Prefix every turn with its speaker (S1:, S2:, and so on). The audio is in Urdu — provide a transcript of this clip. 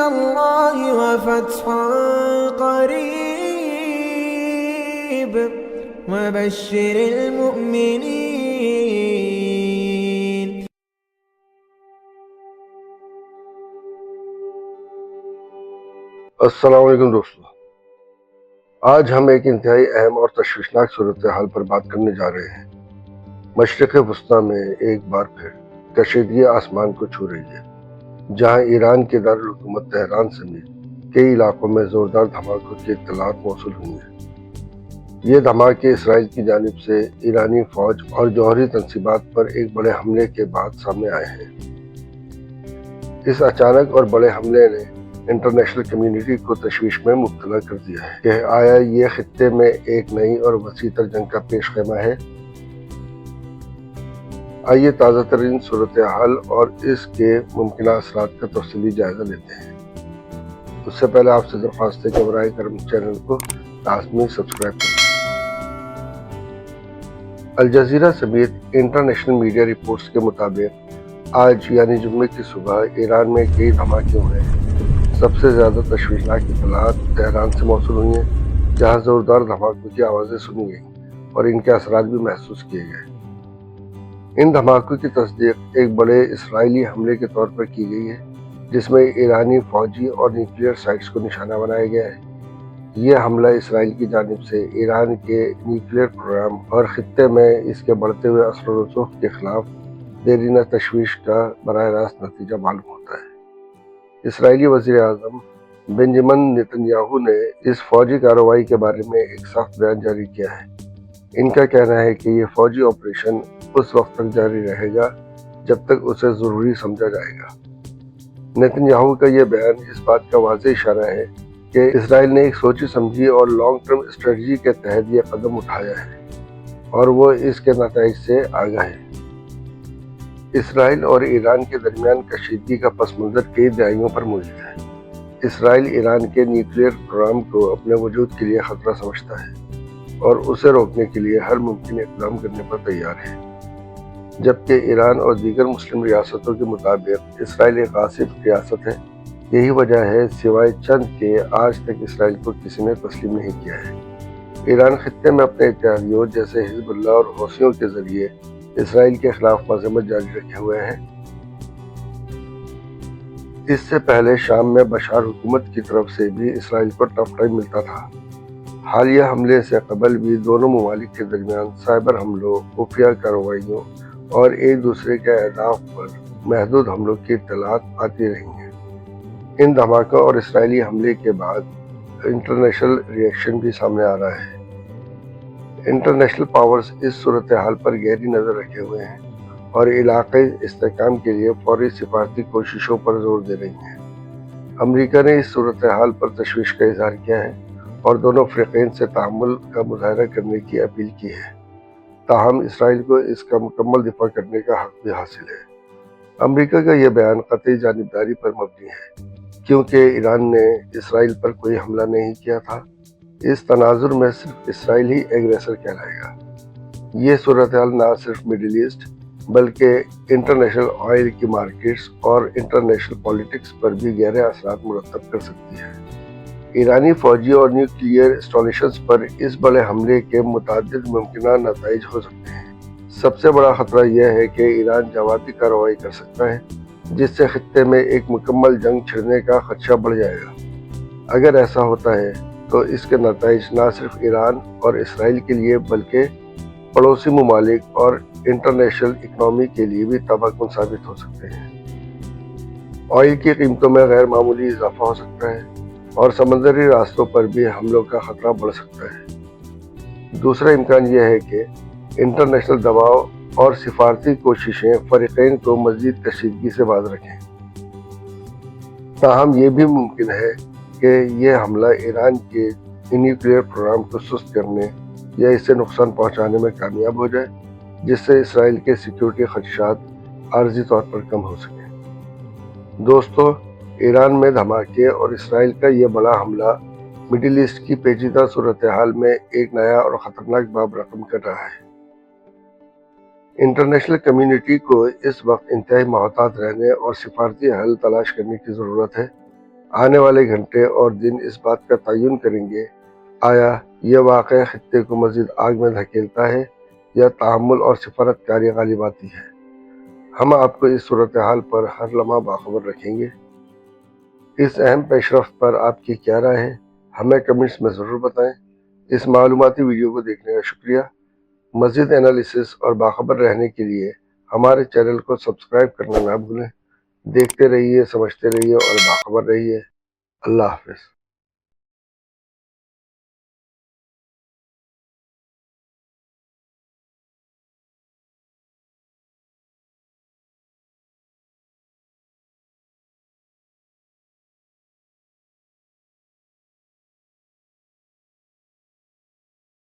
S1: الله وفتح قريب وبشر المؤمنين.
S2: السلام علیکم دوستو، آج ہم ایک انتہائی اہم اور تشویشناک صورتحال پر بات کرنے جا رہے ہیں۔ مشرق وسطیٰ میں ایک بار پھر کشیدگی آسمان کو چھو رہی ہے، جہاں ایران کے دارالحکومت تہران سمیت کئی علاقوں میں زوردار دھماکوں کی اطلاعات موصول ہوئی ہیں۔ یہ دھماکے اسرائیل کی جانب سے ایرانی فوج اور جوہری تنصیبات پر ایک بڑے حملے کے بعد سامنے آئے ہیں۔ اس اچانک اور بڑے حملے نے انٹرنیشنل کمیونٹی کو تشویش میں مبتلا کر دیا ہے کہ آیا یہ خطے میں ایک نئی اور وسیع تر جنگ کا پیش خیمہ ہے۔ آئیے تازہ ترین صورتحال اور اس کے ممکنہ اثرات کا تفصیلی جائزہ لیتے ہیں۔ اس سے پہلے آپ سے درخواست ہے کہ براہ کرم چینل کو لازمی سبسکرائب کریں۔ الجزیرہ سمیت انٹرنیشنل میڈیا رپورٹس کے مطابق آج یعنی جمعے کی صبح ایران میں کئی دھماکے ہوئے ہیں۔ سب سے زیادہ تشویشناک اطلاعات تہران سے موصول ہوئی ہیں، جہاں زوردار دھماکوں کی آوازیں سنی گئیں اور ان کے اثرات بھی محسوس کیے گئے۔ ان دھماکوں کی تصدیق ایک بڑے اسرائیلی حملے کے طور پر کی گئی ہے، جس میں ایرانی فوجی اور نیوکلیئر سائٹس کو نشانہ بنایا گیا ہے۔ یہ حملہ اسرائیل کی جانب سے ایران کے نیوکلیئر پروگرام اور خطے میں اس کے بڑھتے ہوئے اثر و رسوخ کے خلاف دیرینہ تشویش کا براہ راست نتیجہ معلوم ہوتا ہے۔ اسرائیلی وزیر اعظم بنجمن نیتن یاہو نے اس فوجی کارروائی کے بارے میں ایک سخت بیان جاری کیا ہے۔ ان کا کہنا ہے کہ یہ فوجی آپریشن اس وقت تک جاری رہے گا جب تک اسے ضروری سمجھا جائے گا۔ نیتن یاہو کا یہ بیان اس بات کا واضح اشارہ ہے کہ اسرائیل نے ایک سوچی سمجھی اور لانگ ٹرم اسٹریٹجی کے تحت یہ قدم اٹھایا ہے اور وہ اس کے نتائج سے آگاہ ہے۔ اسرائیل اور ایران کے درمیان کشیدگی کا پس منظر کئی دہائیوں پر موجود ہے۔ اسرائیل ایران کے نیوکلیئر پروگرام کو اپنے وجود کے لیے خطرہ سمجھتا ہے اور اسے روکنے کے لیے ہر ممکن اقدام کرنے پر تیار ہے، جبکہ ایران اور دیگر مسلم ریاستوں کے مطابق اسرائیل ایک غاصب ریاست ہے۔ یہی وجہ ہے سوائے چند کے آج تک اسرائیل کو کسی نے تسلیم نہیں کیا ہے۔ ایران خطے میں اپنے اتحادیوں جیسے حزب اللہ اور حوثیوں کے ذریعے اسرائیل کے خلاف مذمت جاری رکھے ہوئے ہیں۔ اس سے پہلے شام میں بشار حکومت کی طرف سے بھی اسرائیل کو ٹف ٹائم ملتا تھا۔ حالیہ حملے سے قبل بھی دونوں ممالک کے درمیان سائبر حملوں، خفیہ کارروائیوں اور ایک دوسرے کے اہداف پر محدود حملوں کی اطلاعات آتی رہی ہیں۔ ان دھماکوں اور اسرائیلی حملے کے بعد انٹرنیشنل ری ایکشن بھی سامنے آ رہا ہے۔ انٹرنیشنل پاورز اس صورتحال پر گہری نظر رکھے ہوئے ہیں اور علاقائی استحکام کے لیے فوری سفارتی کوششوں پر زور دے رہی ہیں۔ امریکہ نے اس صورتحال پر تشویش کا اظہار کیا ہے اور دونوں فریقین سے تحمل کا مظاہرہ کرنے کی اپیل کی ہے، تاہم اسرائیل کو اس کا مکمل دفاع کرنے کا حق بھی حاصل ہے۔ امریکہ کا یہ بیان قطعی جانبداری پر مبنی ہے، کیونکہ ایران نے اسرائیل پر کوئی حملہ نہیں کیا تھا۔ اس تناظر میں صرف اسرائیل ہی ایگریسر کہلائے گا۔ یہ صورتحال نہ صرف مڈل ایسٹ بلکہ انٹرنیشنل آئل کی مارکیٹس اور انٹرنیشنل پالیٹکس پر بھی گہرے اثرات مرتب کر سکتی ہے۔ ایرانی فوجی اور نیوکلیئر انسٹالیشنز پر اس بڑے حملے کے متعدد ممکنہ نتائج ہو سکتے ہیں۔ سب سے بڑا خطرہ یہ ہے کہ ایران جوابی کارروائی کر سکتا ہے، جس سے خطے میں ایک مکمل جنگ چھڑنے کا خدشہ بڑھ جائے گا۔ اگر ایسا ہوتا ہے تو اس کے نتائج نہ صرف ایران اور اسرائیل کے لیے بلکہ پڑوسی ممالک اور انٹرنیشنل اکنامی کے لیے بھی تباہ کن ثابت ہو سکتے ہیں۔ آئل کی قیمتوں میں غیر معمولی اضافہ ہو سکتا ہے اور سمندری راستوں پر بھی حملوں کا خطرہ بڑھ سکتا ہے۔ دوسرا امکان یہ ہے کہ انٹرنیشنل دباؤ اور سفارتی کوششیں فریقین کو مزید کشیدگی سے باز رکھیں۔ تاہم یہ بھی ممکن ہے کہ یہ حملہ ایران کے نیوکلیئر پروگرام کو سست کرنے یا اسے نقصان پہنچانے میں کامیاب ہو جائے، جس سے اسرائیل کے سیکیورٹی خدشات عارضی طور پر کم ہو سکیں۔ دوستو، ایران میں دھماکے اور اسرائیل کا یہ بڑا حملہ مڈل ایسٹ کی پیچیدہ صورتحال میں ایک نیا اور خطرناک باب رقم کر رہا ہے۔ انٹرنیشنل کمیونٹی کو اس وقت انتہائی محتاط رہنے اور سفارتی حل تلاش کرنے کی ضرورت ہے۔ آنے والے گھنٹے اور دن اس بات کا تعین کریں گے آیا یہ واقعہ خطے کو مزید آگ میں دھکیلتا ہے یا تحمل اور سفارت کاری غالب آتی ہے۔ ہم آپ کو اس صورتحال پر ہر لمحہ باخبر رکھیں گے۔ اس اہم پیش رفت پر آپ کی کیا رائے ہے؟ ہمیں کمنٹس میں ضرور بتائیں۔ اس معلوماتی ویڈیو کو دیکھنے کا شکریہ۔ مزید انالیسس اور باخبر رہنے کے لیے ہمارے چینل کو سبسکرائب کرنا نہ بھولیں۔ دیکھتے رہیے، سمجھتے رہیے اور باخبر رہیے۔ اللہ حافظ۔